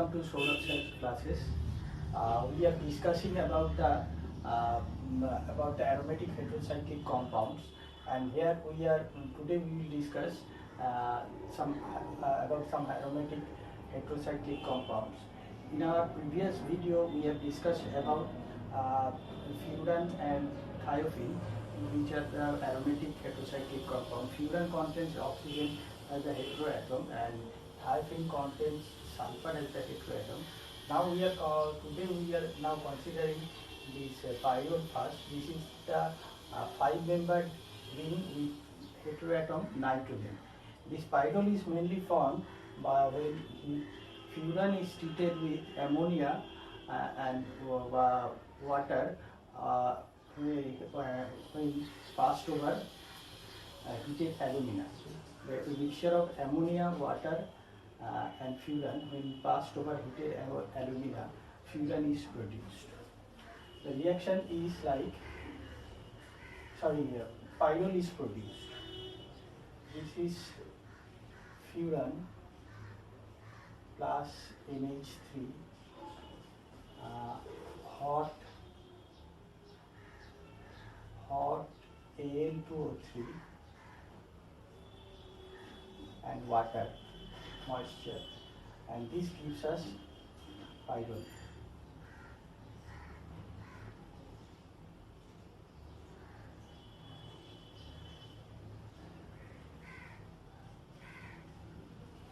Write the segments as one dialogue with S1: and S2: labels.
S1: welcome to Saurabh sir's classes. We are discussing about the aromatic heterocyclic compounds, and here we are today we will discuss about some aromatic heterocyclic compounds. In our previous video, we have discussed about furan and thiophene, which are the aromatic heterocyclic compound. Furan contains oxygen as the heteroatom, and thiophene contains sulfur as the heteroatom. Now today we are now considering this pyrrole first. This is the 5-membered ring with heteroatom nitrogen. This pyrrole is mainly formed by when furan is treated with ammonia and water when passed over heated alumina. The mixture of ammonia, water and furan, when passed over heated alumina, furan is produced. The reaction is like, pyrrole is produced. This is furan plus NH3, hot Al2O3 and water, moisture, and this gives us pyrrole.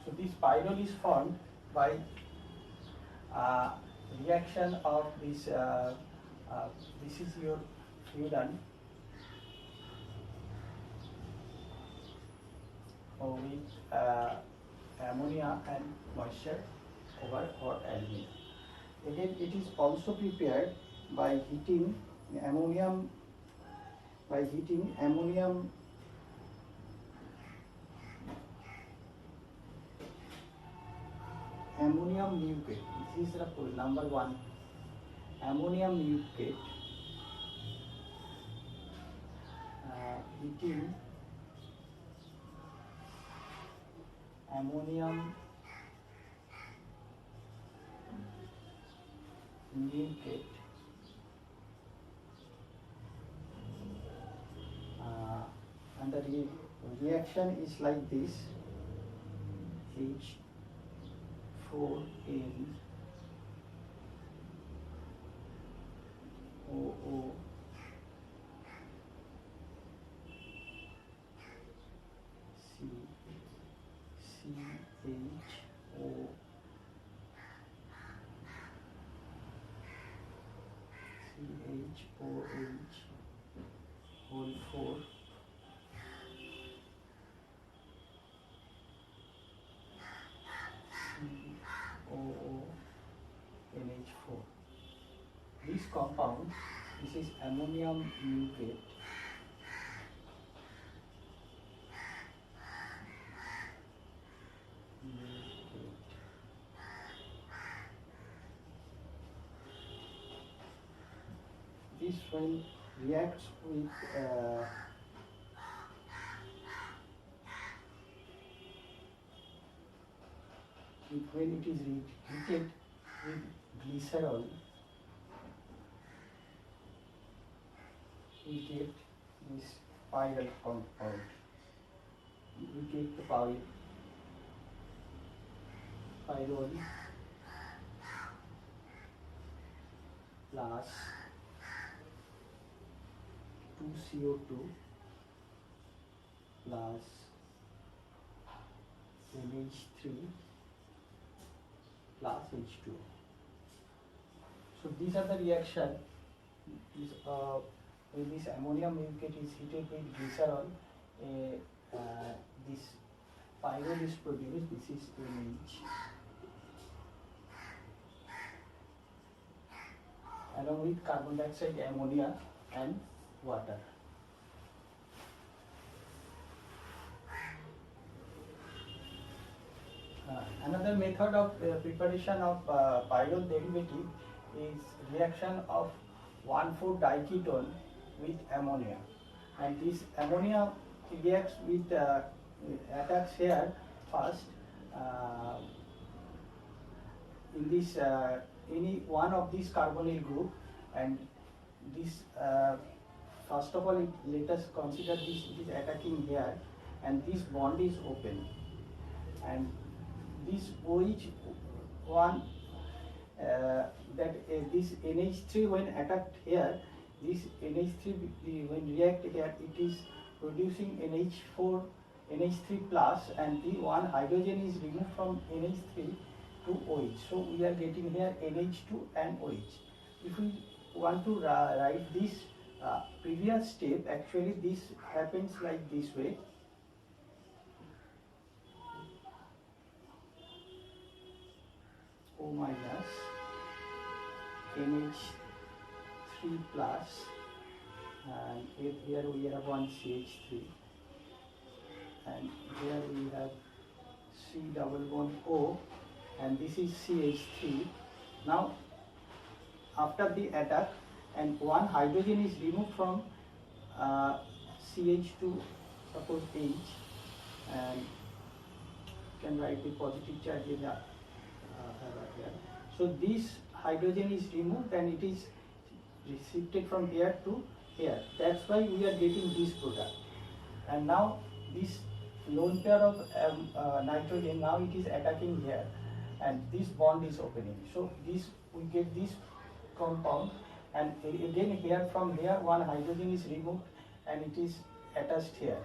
S1: So this pyrrole is formed by reaction of this. This is your furan with ammonia and moisture over hot alumina. Again, it is also prepared by heating ammonium nucleate. This is the number 1 ammonium nucleate. Heating ammonium nucleate and the reaction is like this: H4N OO CHO CHOH whole 4 COONH4. This compound, this is ammonium nucleate. This when reacts with when it is heated with glycerol, we get this pyrrole compound. We get the pyrrole plus 2CO2 plus NH3 plus H2O. So these are the reaction. When this ammonium nucleate is heated with glycerol, this pyrrole is produced. This is NH. Along with carbon dioxide, ammonia and water. Another method of preparation of pyrrole derivative is reaction of 1,4-diketone with ammonia, and this ammonia reacts with attacks here first in this any one of these carbonyl group, and this first of all let us consider this is attacking here, and this bond is open, and this OH one this NH3 when attacked here, this NH3 when react here, it is producing NH3 plus, and the one hydrogen is removed from NH3 to OH. So we are getting here NH2 and OH. If we want to write this previous step, actually this happens like this way. O minus NH3 plus, and here we have one CH3, and here we have C double bond O, and this is CH3. Now after the attack, and one hydrogen is removed from CH2, suppose H, and you can write the positive charge in the here. So this hydrogen is removed and it is shifted from here to here. That's why we are getting this product. And now this lone pair of nitrogen, now it is attacking here, and this bond is opening. So this we get this compound, and again here from here one hydrogen is removed and it is attached here.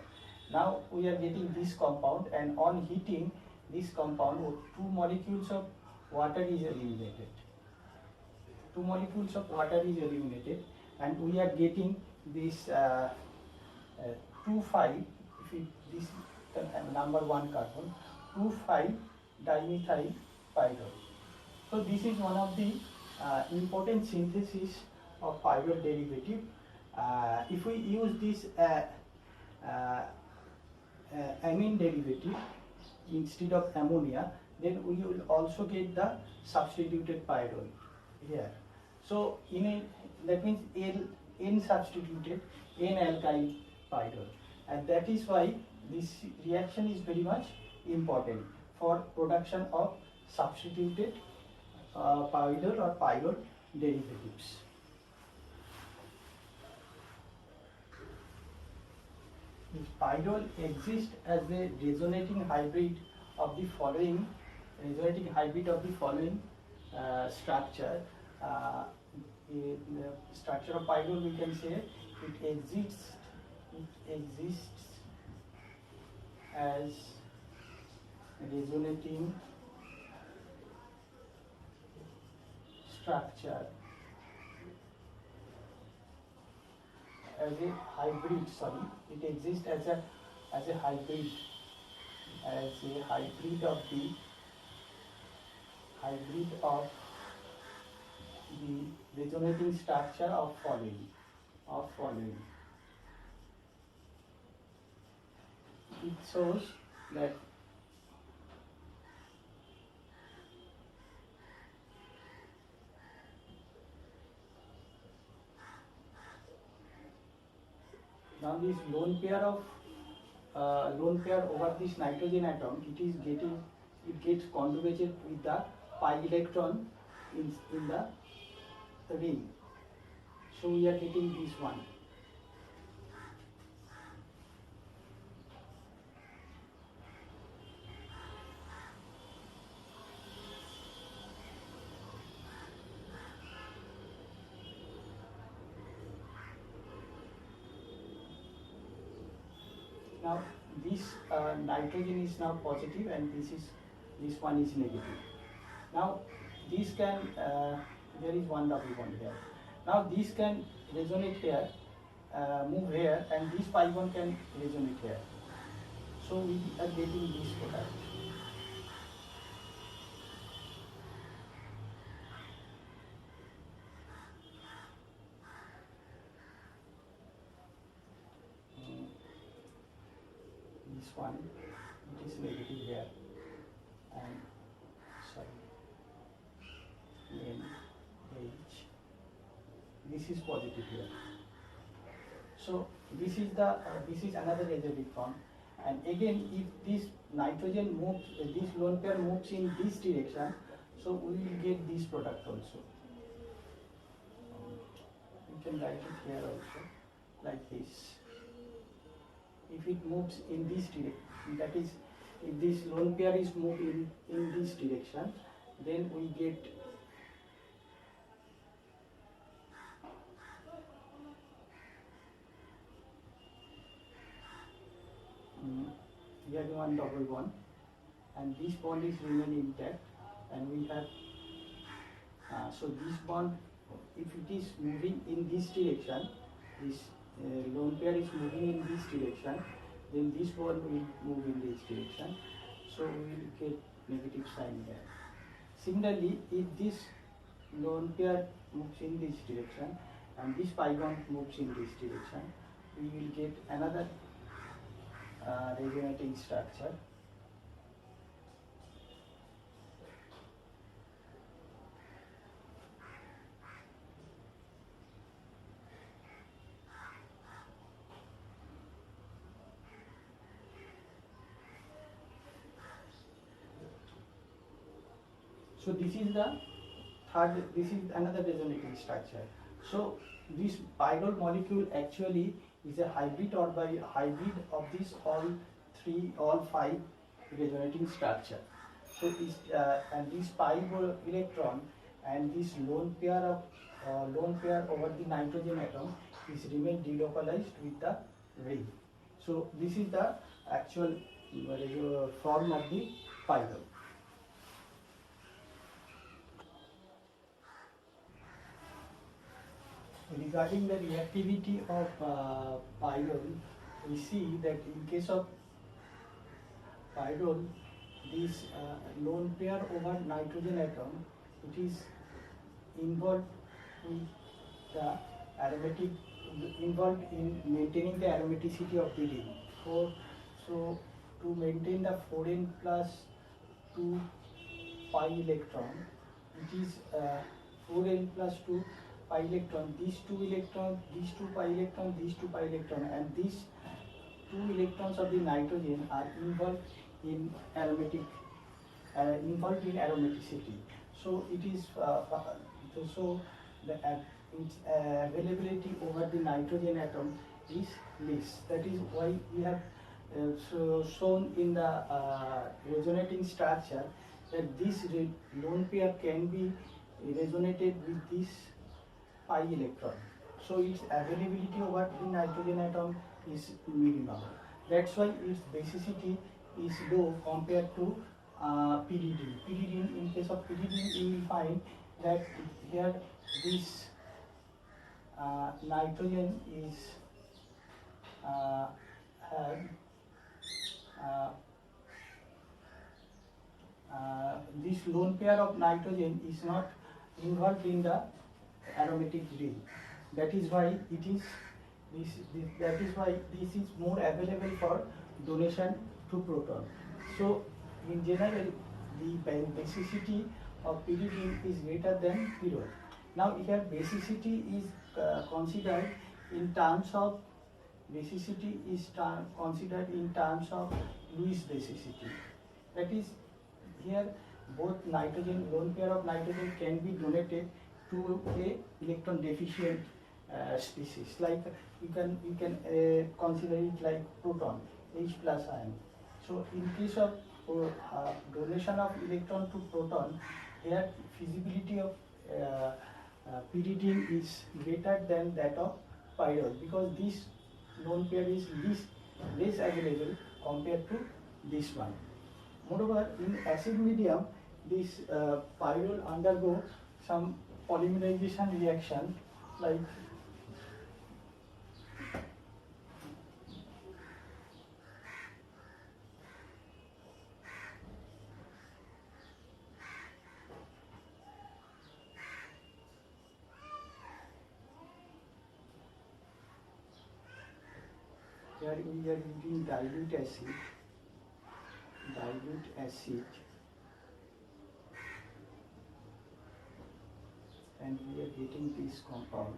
S1: Now we are getting this compound, and on heating this compound, 2 molecules of water is eliminated. 2 molecules of water is eliminated, and we are getting this 2,5. If we, this number 1 carbon, 2,5 dimethyl pyrrole. So this is one of the important synthesis of pyrrole derivative. If we use this amine derivative instead of ammonia, then we will also get the substituted pyrrole here. So in a, that means N substituted N alkyl pyrrole, and that is why this reaction is very much important for production of substituted pyrrole or pyrrole derivatives. This pyrrole exists as a resonating hybrid of the following structure. In the structure of pyrrole, we can say it exists as resonating structure, as a hybrid. It exists as a hybrid of the resonating structure of following. It shows that now this lone pair over this nitrogen atom, it gets conjugated with the pi electron in the ring. So we are getting this one. Now this nitrogen is now positive, and this one is negative. Now this can there is one double bond here. Now this can resonate here, move here, and this pi bond can resonate here. So we are getting this product. This one, it is negative here, and NH, this is positive here. So this is another azotic form, and again if this nitrogen moves, this lone pair moves in this direction, So we will get this product also. You can write it here also, like this. If it moves in this direction, that is, if this lone pair is moving in this direction, then we get here one double bond, and this bond is remaining intact, and we have so this bond, if it is moving in this direction, this lone pair is moving in this direction, then this bond will move in this direction, so we will get negative sign here. Similarly, if this lone pair moves in this direction and this pi bond moves in this direction, we will get another resonating structure. So this is the third, this is another resonating structure. So this pyrrole molecule actually is a hybrid or by hybrid of this all five resonating structure. So this and this pi electron and this lone pair over the nitrogen atom is remain delocalized with the ring. So this is the actual form of the pyrrole. Regarding the reactivity of pyrrole, we see that in case of pyrrole, this lone pair over nitrogen atom, it is involved with the aromatic, involved in maintaining the aromaticity of the ring. So to maintain the 4n plus 2 pi electron, it is 4n plus 2 pi electron, these two electrons, these two pi electron, these two pi electron, and these two electrons of the nitrogen are involved in aromaticity. So it is so the its availability over the nitrogen atom is less. That is why we have shown in the resonating structure that this lone pair can be resonated with this pi electron. So its availability over the nitrogen atom is minimal. That's why its basicity is low compared to pyridine. Pyridine, in case of pyridine, you will find that here this nitrogen is this lone pair of nitrogen is not involved in the aromatic ring. That is why it is that is why this is more available for donation to proton. So in general, the basicity of pyridine is greater than pyrrole. Now here basicity is considered in terms of considered in terms of Lewis basicity. That is, here both nitrogen, lone pair of nitrogen can be donated to a electron deficient species. Like you can consider it like proton, H plus ion. So in case of donation of electron to proton, here feasibility of pyridine is greater than that of pyrrole, because this lone pair is less available compared to this one. Moreover, in acid medium, this pyrrole undergo some polymerization reaction, like here we are using dilute acid, and we are getting this compound.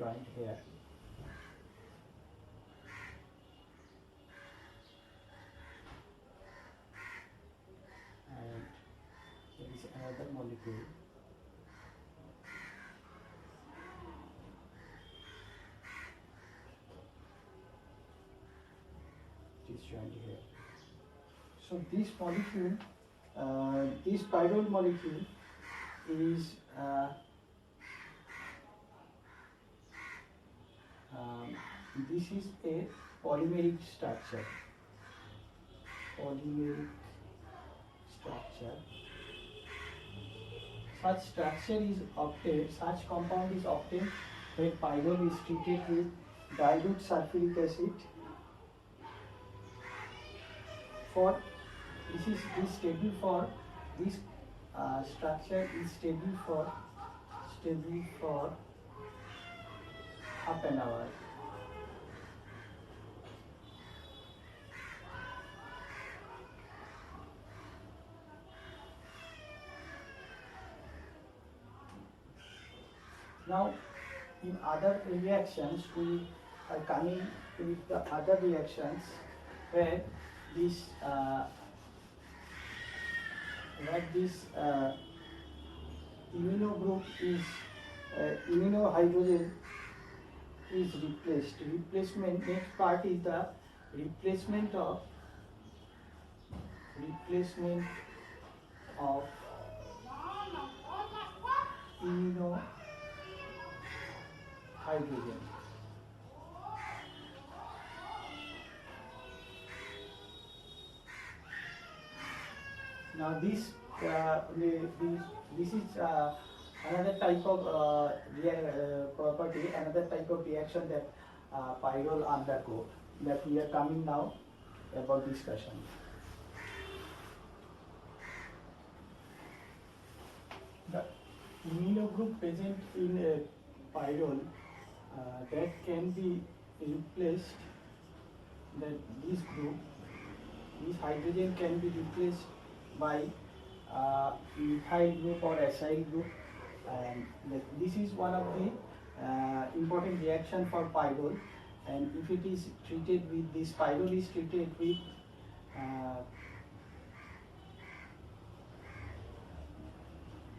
S1: joined here. And there is another molecule. It is joined here. So this molecule, this pyrrole molecule is this is a polymeric structure. Polymeric structure. Such structure is obtained, such compound is obtained when pyrrole is treated with dilute sulfuric acid. For this stable for this structure is stable for half an hour. Now, in other reactions, we are coming with the other reactions where this imino group is imino hydrogen is replaced. Replacement, next part is the replacement of imino hydrogen. Now this is another type of property, another type of reaction that pyrrole undergo, that we are coming now about discussion. The imino group present in pyrrole that can be replaced, that this group, this hydrogen can be replaced by methyl group or acyl group, and this is one of the important reaction for pyrrole. And if it is treated with this, pyrrole is treated with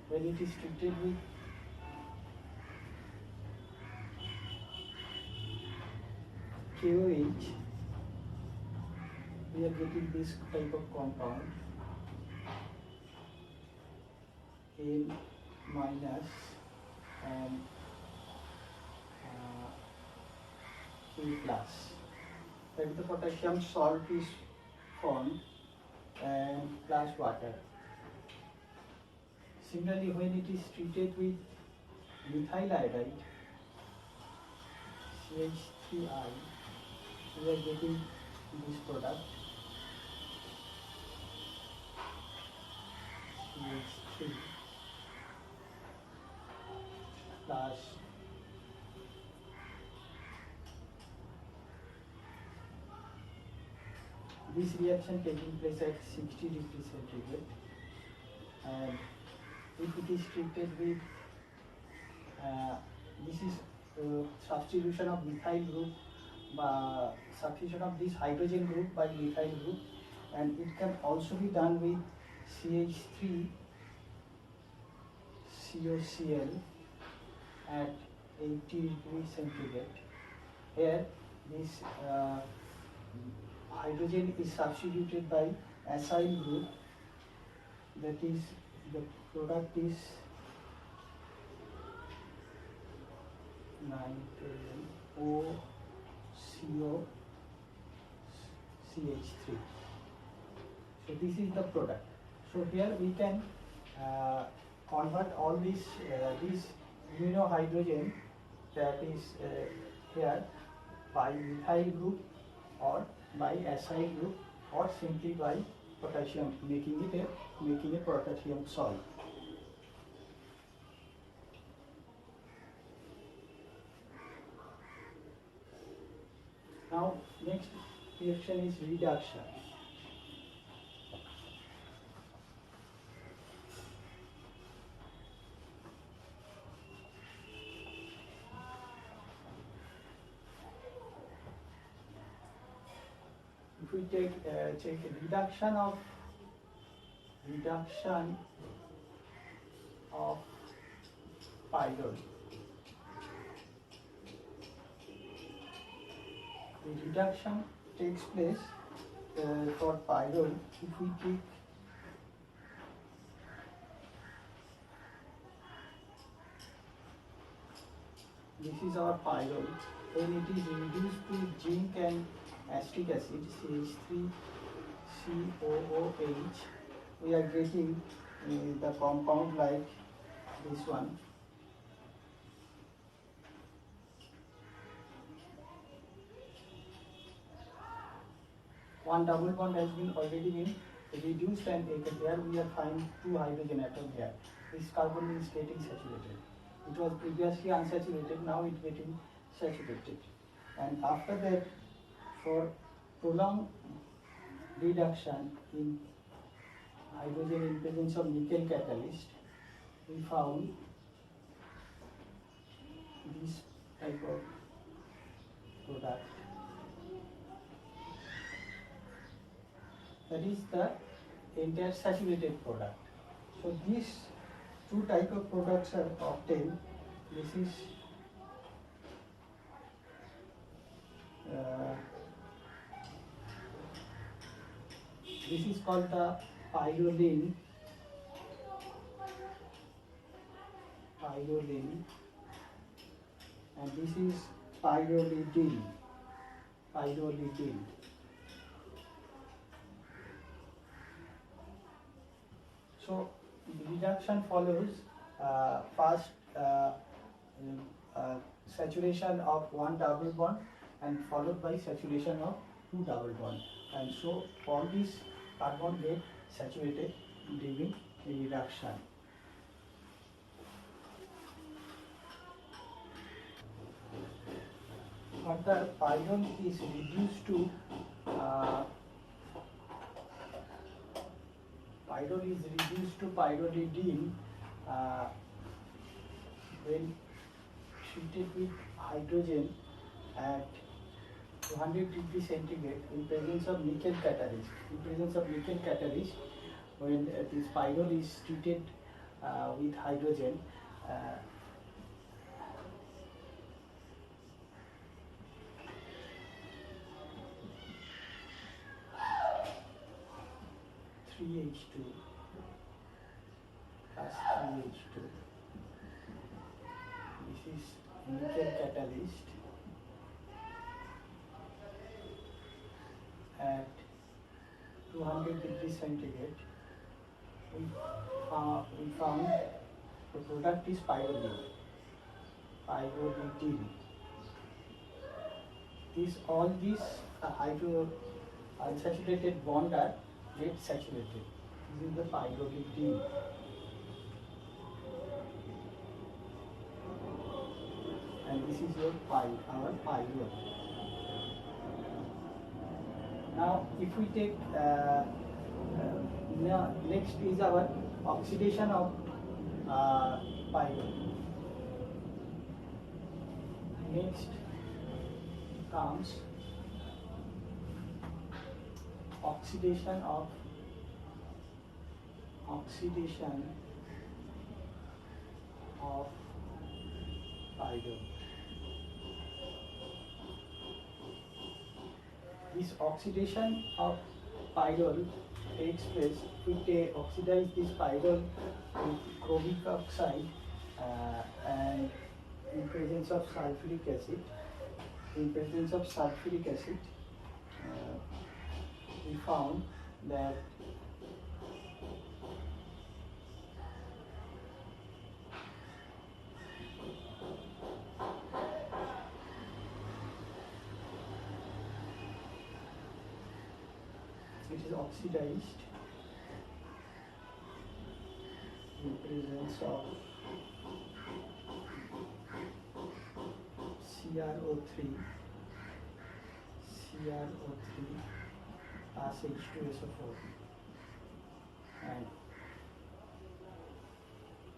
S1: when it is treated with KOH, we are getting this type of compound, N minus and K plus. Then the potassium salt is formed and plus water. Similarly, when it is treated with methyl iodide, CH3I, we are getting this product, CH3 plus this reaction taking place at 60 degrees centigrade, and if it is treated with this is substitution of methyl group by substitution of this hydrogen group by methyl group, and it can also be done with CH3 COCl at 80 degrees centigrade. Here this hydrogen is substituted by acyl group, that is the product is nitrogen OCO CH3. So this is the product. So here we can convert all this imino hydrogen that is here by methyl group or by acyl group or simply by potassium, making a potassium salt. Now next reaction is reduction. we take reduction of pyrrole. The reduction takes place for pyrrole if we take this is our pyrrole. When it is reduced to zinc and acetic acid CH3COOH, we are getting the compound like this one. One double bond has been already been reduced, and here we are finding 2 hydrogen atoms here. This carbon is getting saturated. It was previously unsaturated, now it's getting saturated. And after that, for prolonged reduction in hydrogen in presence of nickel catalyst, we found this type of product. That is the entire saturated product. So these 2 type of products are obtained. This is called the pyrroline, and this is pyrrolidine. So the reduction follows first saturation of 1 double bond and followed by saturation of 2 double bond, and so all these carbon get saturated during the reduction. Further, pyrrole is reduced to pyrrolidine when treated with hydrogen at 200 degrees centigrade in presence of nickel catalyst. When this pyrrole is treated with hydrogen, 3H2 plus 3H2. This is nickel catalyst at 200 degrees centigrade. We found the product is pyrrolidine. All these unsaturated bond are get saturated. This is the pyrrolidine. And this is your our pyrrole. Now, if we take next is our oxidation of pyrrole. Next comes oxidation of pyrrole. This oxidation of pyrrole takes place. We oxidize this pyrrole with chromic oxide and in presence of sulfuric acid. We found that it is oxidized in presence of CrO3 plus H2SO4, and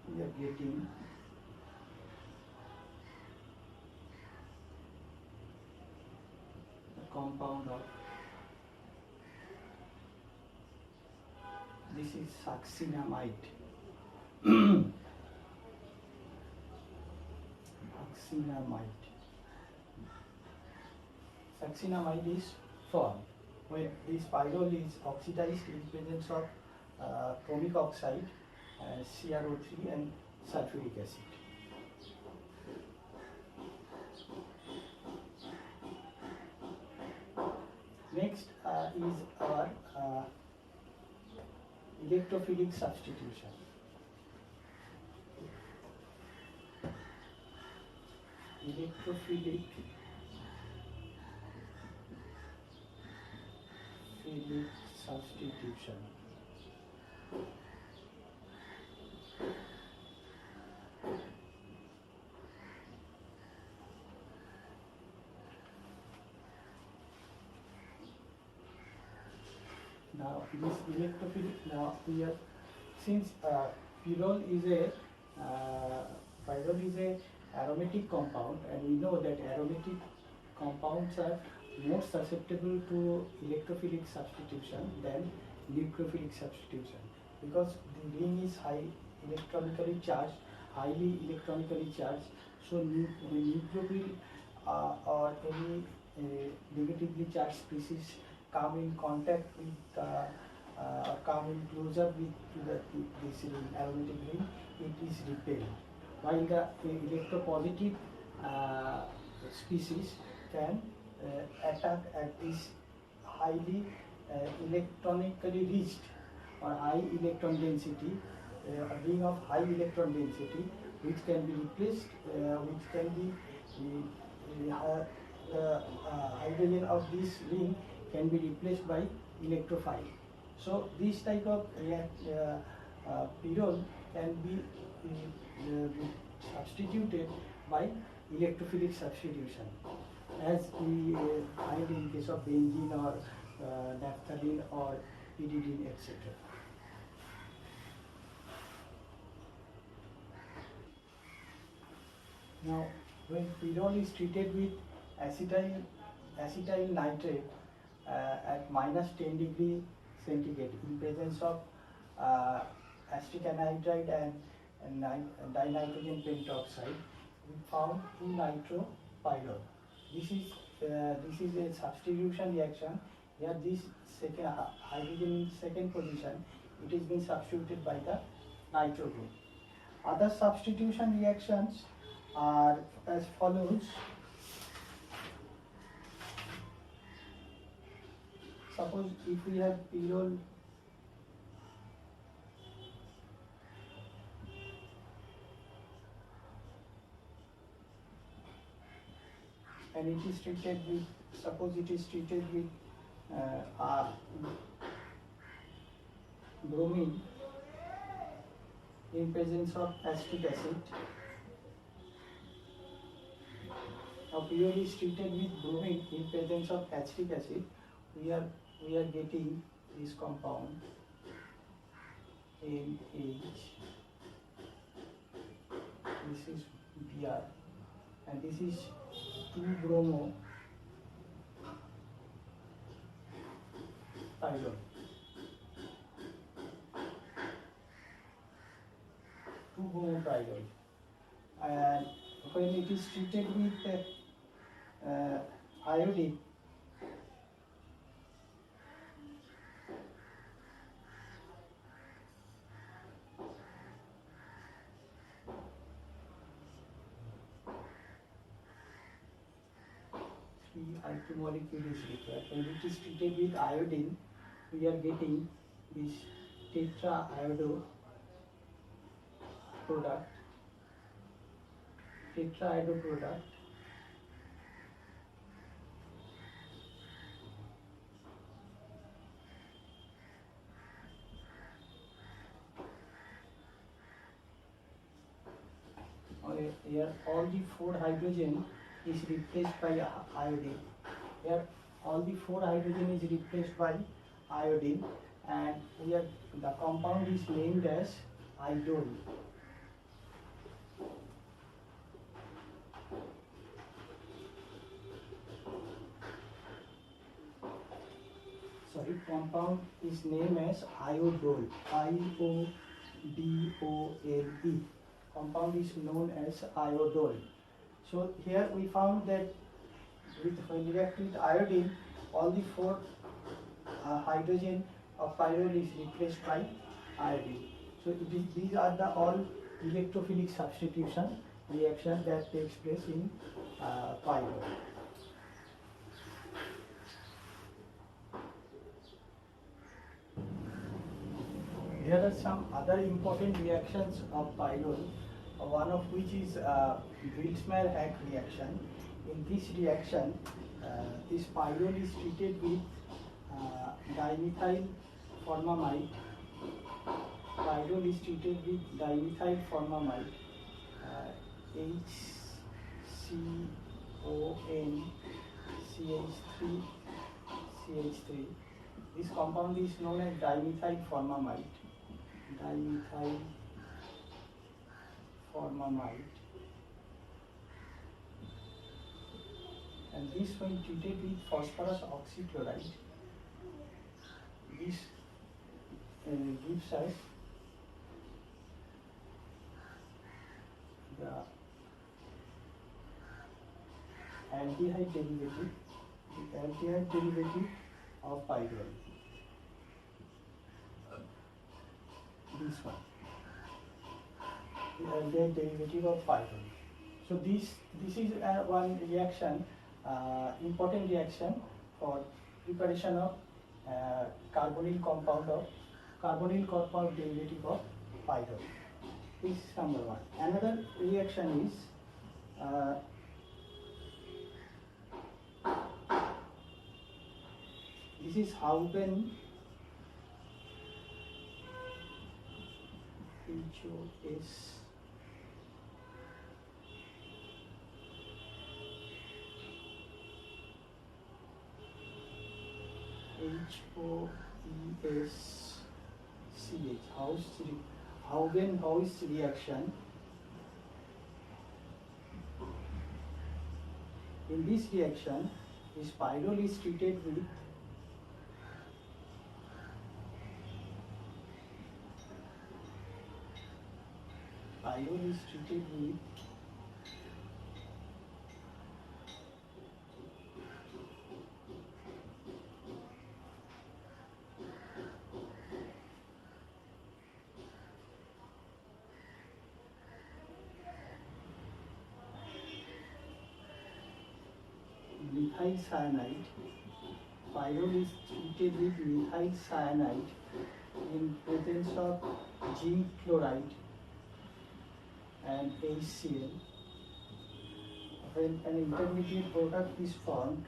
S1: we are getting the compound of this is succinamide. Succinamide is formed when this pyrrole is oxidized in presence of chromic oxide, CrO3 and sulfuric acid. Next is our electrophilic substitution. Electrophilic substitution. Now this electrophilic, now we are, since pyrrole is a aromatic compound, and we know that aromatic compounds are more susceptible to electrophilic substitution than nucleophilic substitution, because the ring is highly electronically charged. So nucleophile or any negatively charged species come in contact with come in closer with this ring, aromatic ring, it is repelled, while the electropositive species can attack at this highly electronically rich or high electron density, a ring of high electron density, which can be replaced, which can be the hydrogen of this ring can be replaced by electrophile. So this type of pyrrole can be substituted by electrophilic substitution, as we find in case of benzene or naphthalene or pyridine, etc. Now, when pyrrole is treated with acetyl nitrate at -10 degree centigrade in presence of acetic anhydride and dinitrogen pentoxide, we found 2-nitropyrrole. This is a substitution reaction. Here, this second hydrogen in second position, it is being substituted by the nitro group. Other substitution reactions are as follows. Suppose if we have pyrrole and it is treated with, suppose it is treated with bromine in presence of acetic acid. Now pyrrole is treated with bromine in presence of acetic acid. We are getting this compound NH. This is Br, and this is 2-bromo pyrrole. 2-bromo pyrrole, and when it is treated with iodine, I2 molecule is required. When it is treated with iodine, we are getting this tetraiodoprodust. Here all the 4 hydrogen is replaced by iodine. Here all the 4 hydrogen is replaced by iodine, and here the compound is named as idol. Sorry, compound is named as iodole. I-O-D-O-L-E. Compound is known as iodole. So here we found that when react with iodine, all the four hydrogen of pyrrole is replaced by iodine. So these are the all electrophilic substitution reaction that takes place in pyrrole. There are some other important reactions of pyrrole, one of which is Wilsmeyer-Hack reaction. In this reaction, this pyrrole is treated with dimethyl formamide. Pyrrole is treated with dimethyl formamide, HCONCH3CH3. This compound is known as dimethyl formamide. Dimethyl formamide. And this, when treated with phosphorus oxychloride, this gives us the aldehyde derivative of pyrrole. This one, the aldehyde derivative of pyrrole. So this is one reaction, important reaction for preparation of carbonyl compound derivative of pyrrole. This is number one. Another reaction is this is Hauben Hauben-Hoy's reaction. In this reaction, this pyrrole is treated with methyl cyanide. Pyrrole is treated with methyl cyanide in presence of zinc chloride and HCl. When an intermediate product is formed,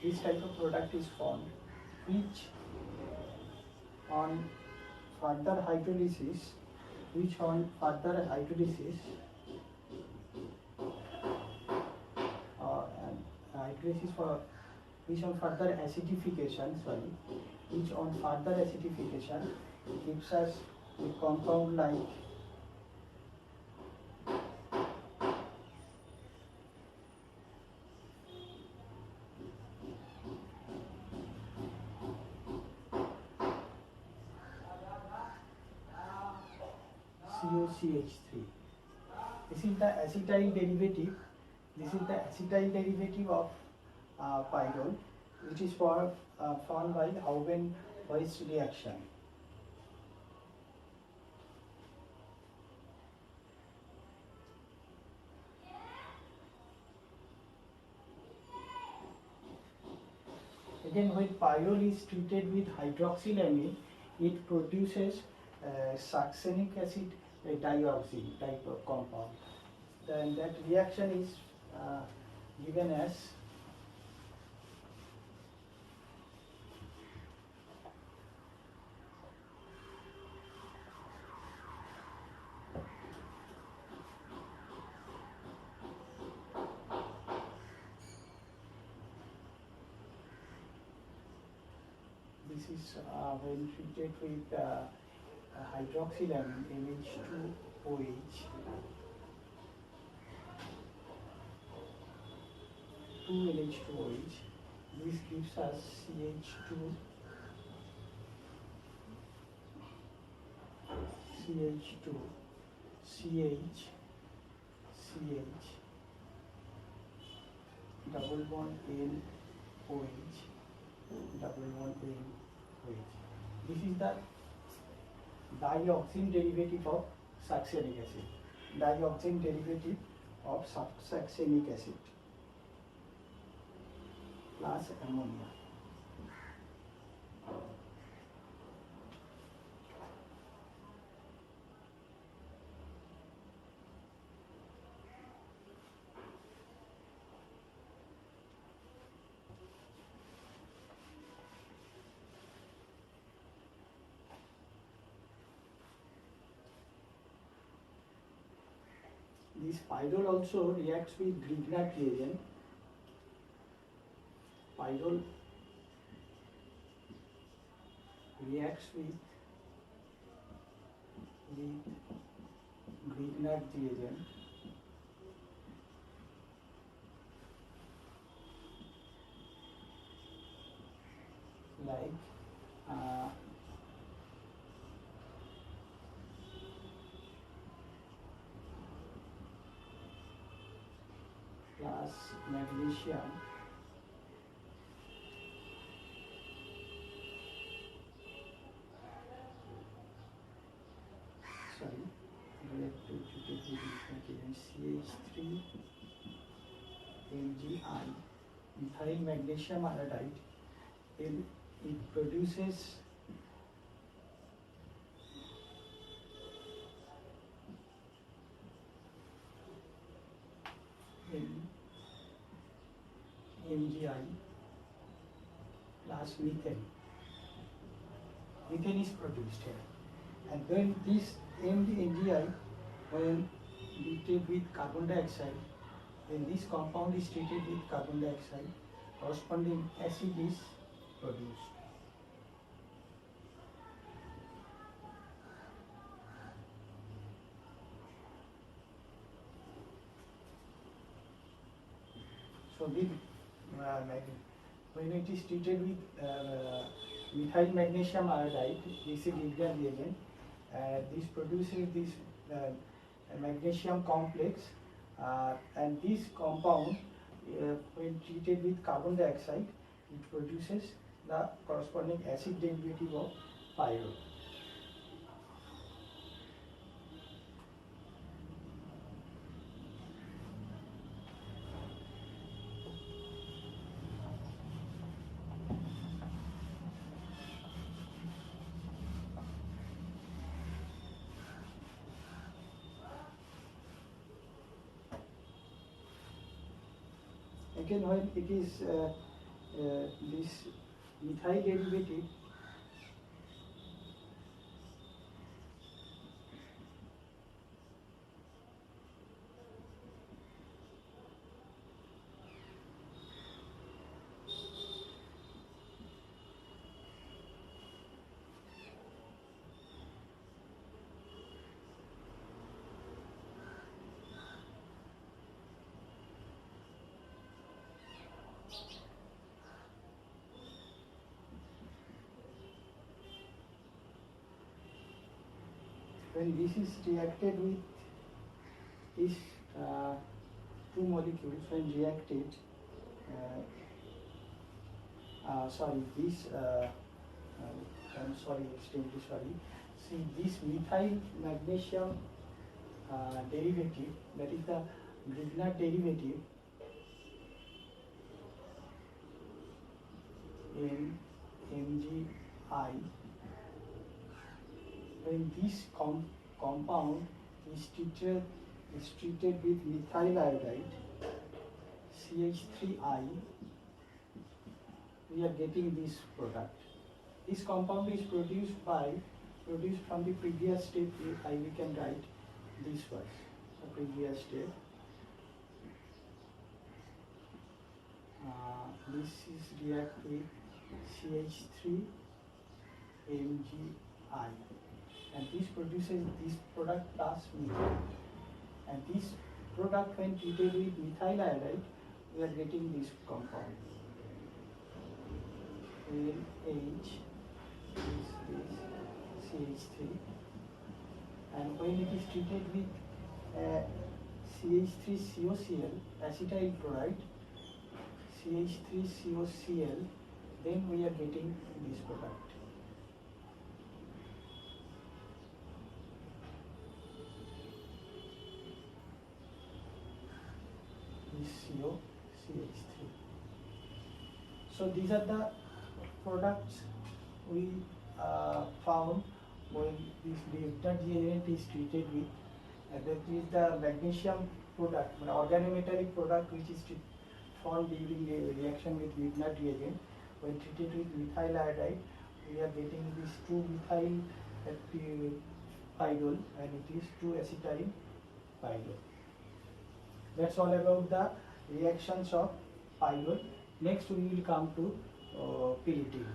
S1: this type of product is formed, which on further hydrolysis, which on further acidification gives us a compound like COCH3. This is the acetyl derivative. This is the acetyl derivative of pyrrole, which is formed by Hauben-Hoy's reaction. Again, when pyrrole is treated with hydroxylamine, it produces succinic acid dioxide type of compound. Then that reaction is given as this is when treated with hydroxylamine NH2OH, 2NH2OH. This gives us CH2, CH, double bond NOH, double bond NOH. This is the dioxane derivative of succinic acid. Dioxane derivative of succinic acid plus ammonia. This pyrrole also reacts with Grignard reagent. Pyrrole reacts with Grignard reagent. Like plus magnesium CH3 MgI, methyl magnesium iodide. It produces MgI plus methane. Methane is produced here, and then this MgI, when treated with carbon dioxide, when this compound is treated with carbon dioxide, corresponding acid is produced. So when it is treated with methyl magnesium iodide, this is Grignard reagent. This produces this magnesium complex, and this compound, when treated with carbon dioxide, it produces the corresponding acid derivative of pyrrole. Again, when it is this methyl derivative when this is reacted with these two molecules, when reacted, I'm sorry, extremely sorry. See, this methyl magnesium derivative, that is the Grignard derivative, in MgI, when this compound is treated with methyl iodide, CH3I, we are getting this product. This compound is produced from the previous step. We can write this was the previous step. This is react with CH3 MgI, and this produces this product plus methane. And this product, when treated with methyl iodide, we are getting this compound. NH is CH3, and when it is treated with CH3COCl, acetyl chloride, CH3COCl, then we are getting this product. This COCH3. So these are the products we found when this detergent is treated with. And that is the magnesium product, an organometallic product which is formed during the reaction with Grignard reagent. When treated with methyl iodide, we are getting this 2-methyl pyrrole, and it is 2-acetyl pyrrole. That's all about the reactions of pyrrole. Next we will come to pyrrole.